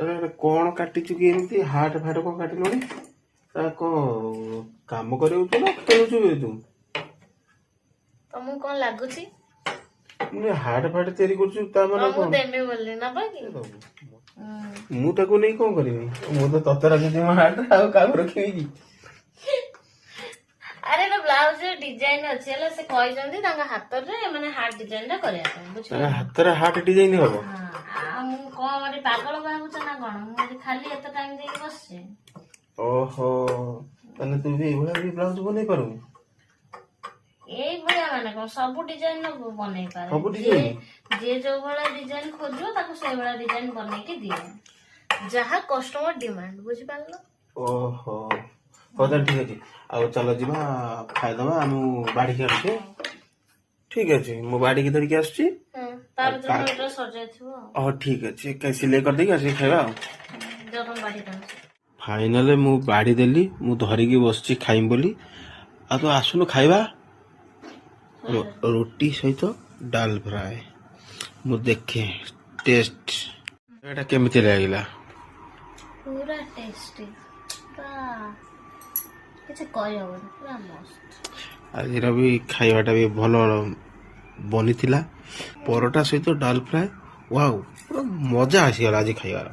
अरे कौन काटिचु कि एमती हार्ट फाट कौन काटिलुनी कौन काम करेउ ना खेलुछु तू तमु कौन लागुची मुझे हार्ट फाट तैयारी करछु ता माने तमु देमे बोलली ना बाकी मु ताको नहीं कौन करबी मु तो ततरा जे म हार्ट आ काम रखिबी कि अरे ना ब्लाउज डिजाइन अछि हला से कहि जंदी तांगा हाथ रे माने हार्ट डिजाइन टा करे बुझ हाथ रे हार्ट डिजाइन हबो हां मु कोन पागल बाबू ना कोन मु खाली एत टाइम दे बसछे ओहो तने तू भी एभला भी ब्लाउज बनै पारू एक भलिया माने कोन सब डिजाइन न बनै पारे सब डिजाइन जे जो वाला डिजाइन खोजो ताको से वाला डिजाइन बनै के दिए जहा कस्टमर डिमांड बुझ पालो ओहो होदा ठीक अछि आ चलो जीवा खाइ दबा हम बाड़ी के आछे ठीक अछि मो बाड़ी के धरि के आछी तार जन एटा सजाय थो ठीक अछि कैसे ले कर देगी आसी खाइबा जब बाड़ी का फाइनल मु बाड़ी देली मु धरि के बसची खाइम बोली आ तो आसुनो खाइबा रोटी सहित डाल फ्राए मु देखे टेस्ट एटा केमिति लागिला पूरा टेस्टी किसी कही हो पूरा मस्त आज भी खाइबाटा भी भल बनी थिला परोटा सहित डाल फ्राए वाओ पूरा मजा आसीगला आज खाइबार